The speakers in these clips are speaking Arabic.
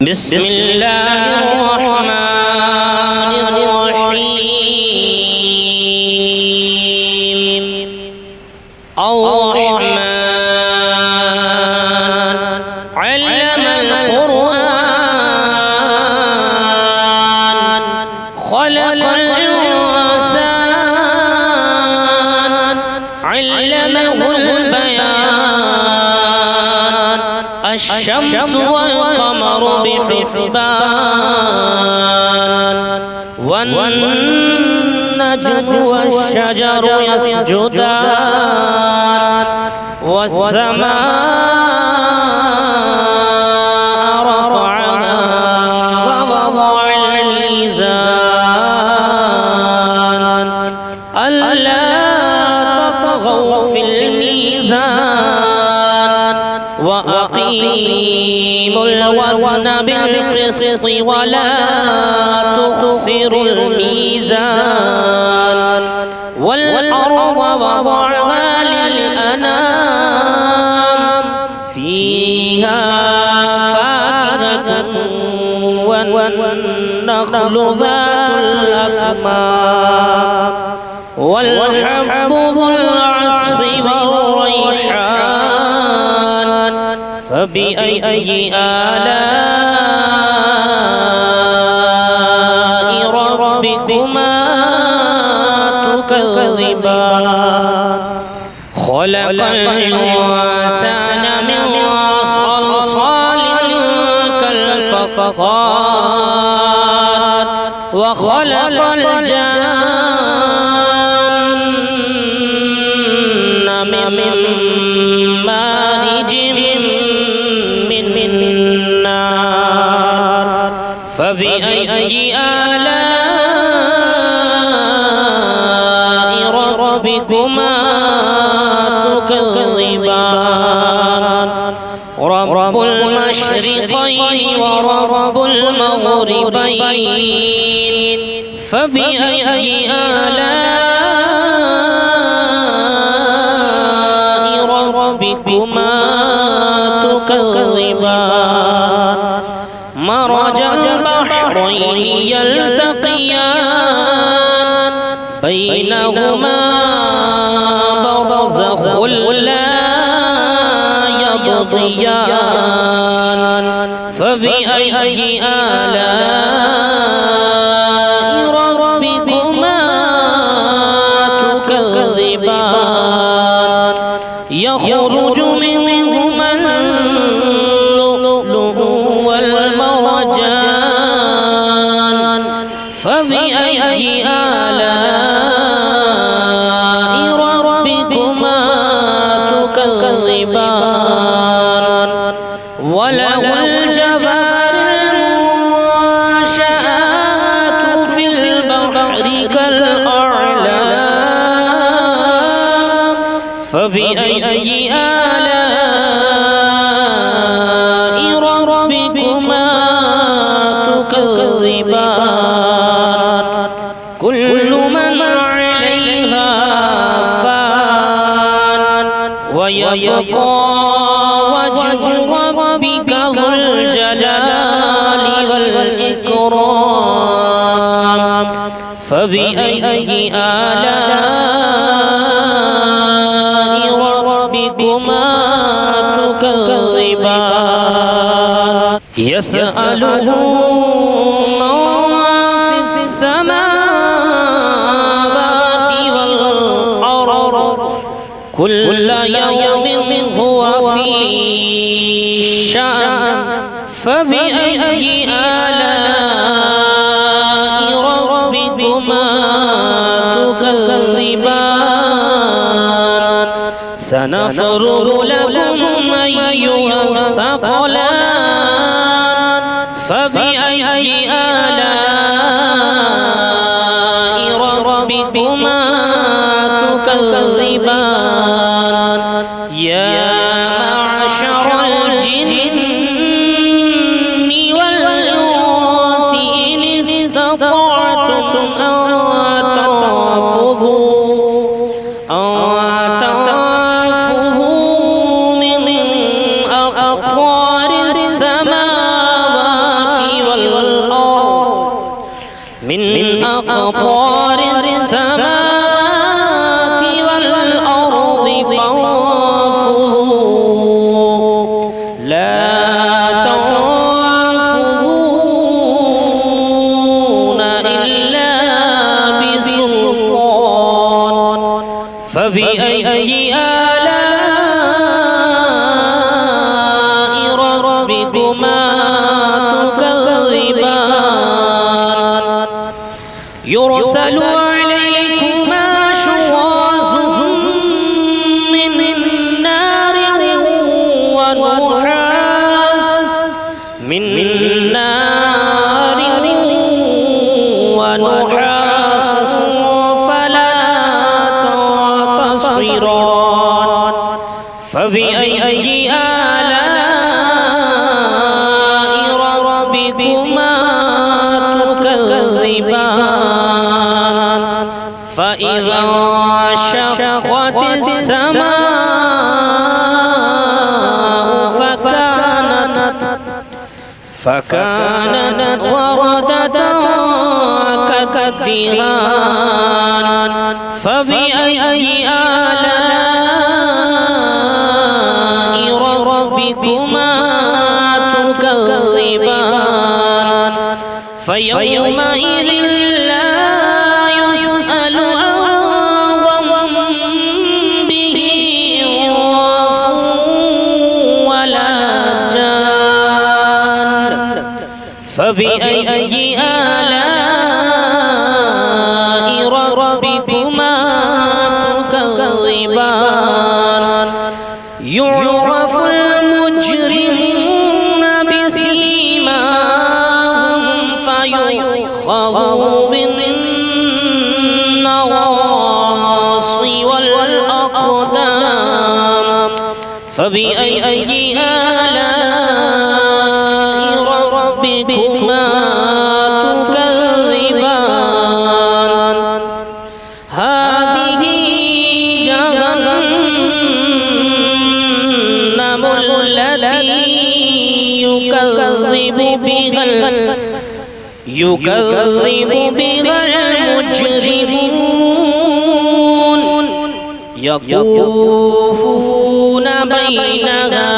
بسم الله الرحمن الرحيم الرحمن علم القرآن خلق الإنسان علمه البيان الشمس والقمر بحسبان والنجم والشجر يسجدان والسماء رفعها ووضع الميزان ألا تطغوا في الميزان وأقيموا الوزن بالقسط ولا تخسروا الميزان والأرض وضعها للأنام فيها فاكهة والنخل ذات الأكمام والحب ذو العصف والريحان فبأي آلاء ربكما تكذبان خلق الإنسان من صلصال كالفخار وخلق الجن من مارج من نار فبأي آلاء ربكما تكذبان رب المشرقين ورب المغربين فبأي آلاء ربكما تكذبان مرج البحرين يلتقيان بينهما برزخ لا يبغيان فبأي آلاء ربكما تكذبان يخرج منهما اللؤلؤ والمرجان فبأي آلاء ربكما تكذبان وله الجوار المنشآت في البحر كالأعلام فبأي آلاء ربكما تكذبان كل من عليها فان ويبقى وجه ربك ذو الجلال والإكرام فبأي آلاء ربكما تكذبان يسأله من في السماوات والأرض كل يوم هو في شأن فبأي آلاء ربكما تكذبان سنفرغ لكم أيها الثقلان فبأي آلاء ربكما تكذبان يا معشر الجن والإنس إن استطعتم أن تنفذوا من أقطار السماوات أقطار السماوات والأرض فانفذوا لا تنفذون إلا بسلطان فبأي آلاء ربكما تكذبان يرسل عليكما شواظ من نار ونحاس فلا تنتصران فبأي آلاء ربكما تكذبان فإذا انشقت السماء فكانت وردة كالدهان فبأي آلاء ربكما تكذبان فيومئذ لا يسأل عن ذنبه إنس ولا جان فبأي آلاء ربكما تكذبان يعرف المجرمون بسيماهم فيؤخذوا بالنواصي والأقدام فبأي آلاء ربكما تكذبان هذه جهنم التي يكذب بها المجرمون يطوفون بينها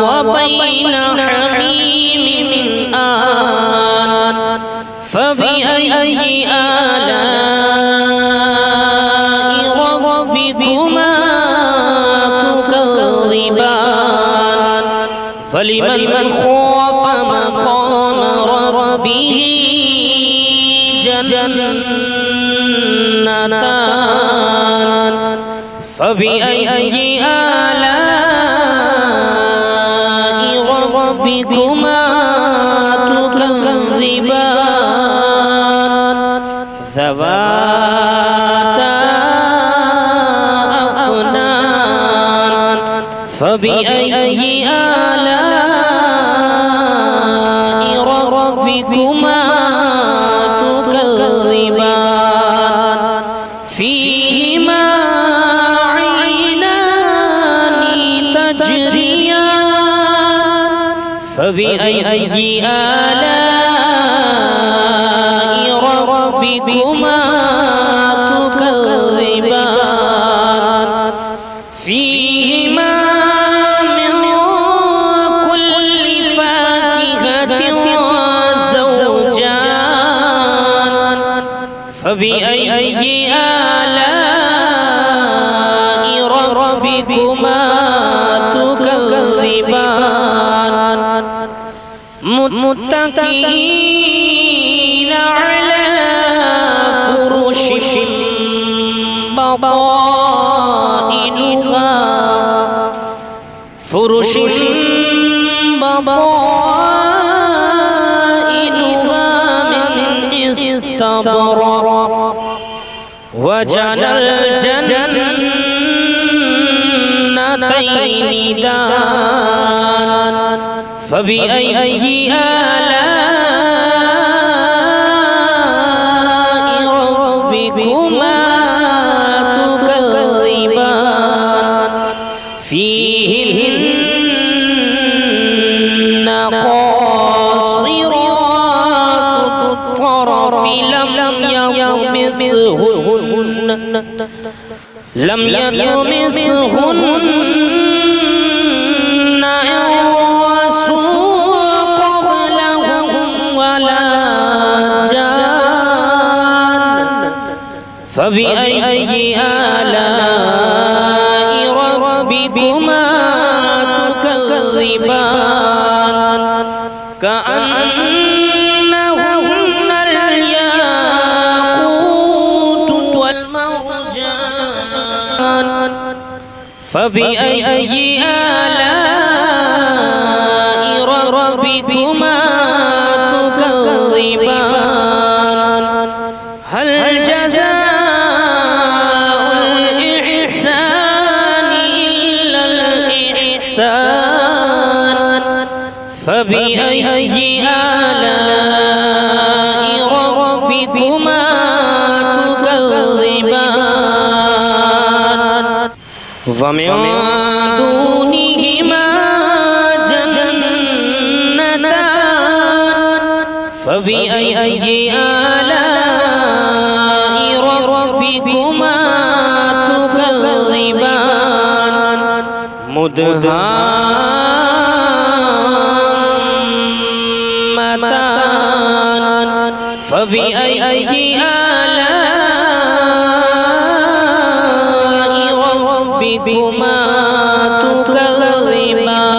وبين حميم آن فبأي آلاء ربكما تكذبان فلمن خاف مقام ربه جنتان فبأي آلاء ربكما تكذبان ذواتا أفنان فبأي آلاء ربكما تكذبان فيهما عينان تجريان فبأي آلاء ربكما تكذبان فيهما من كل فاكهة زوجان فبأي آلاء ربكما تكذبان متكئين على فرش بطائنها من استبرق وجعل الجنتين دان فبأي آلاء ربكما تكذبان فيهن قاصرات الطرف لم يطمثهن لم يطمثهن إنس قبلهم ولا جان فبأي آلاء ربكما تكذبان كأنهن الياقوت والمرجان فبأي آلاء ربكما تكذبان هل جزاء الإحسان إلا الإحسان فبأي آلاء ربكما تكذبان ومن دونهما جنتان فبأي آلاء ربكما تكذبان مدهامتان فبأي آلاء ربكما تكذبان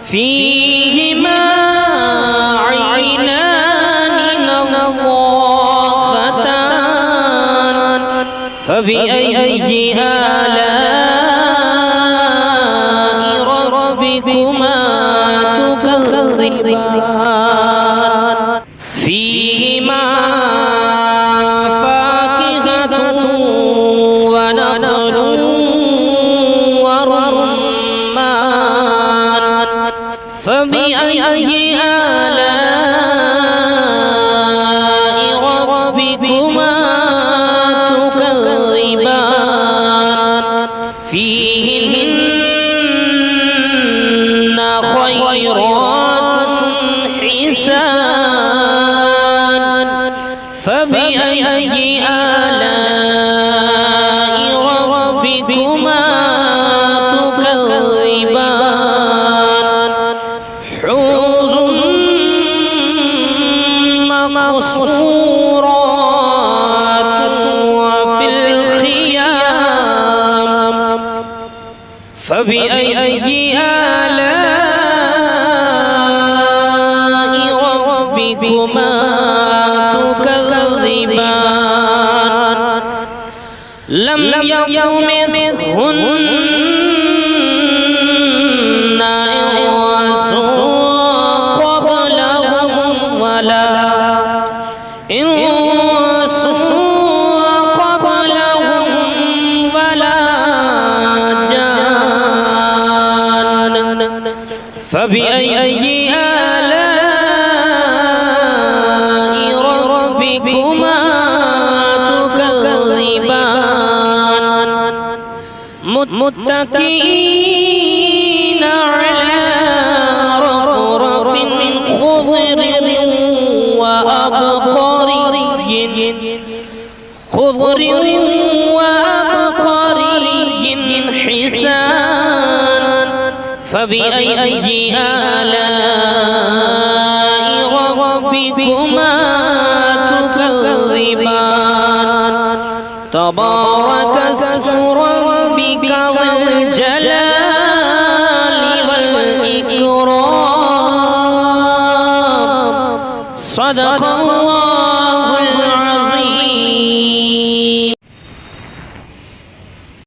فيهما عينان نضاختان فبأي آلاء ربكما تكذبان فيهما فاكهة ونخل ورمان فبأي آلاء ربكما تكذبان فيهن خيرات حسان فبأي آلاء ربكما تكذبان حور مقصورات وفي الخيام فبأي آلاء ربكما تكذبان لم يطمثهن إنس قبلهم ولا جان فبأي آلاء ربكما تكذبان متكئين على رفرف خضر وأبقري حسان فبأي آلاء ربكما تكذبان تبارك اسم ربك ذو الجلال والإكرام صدق الله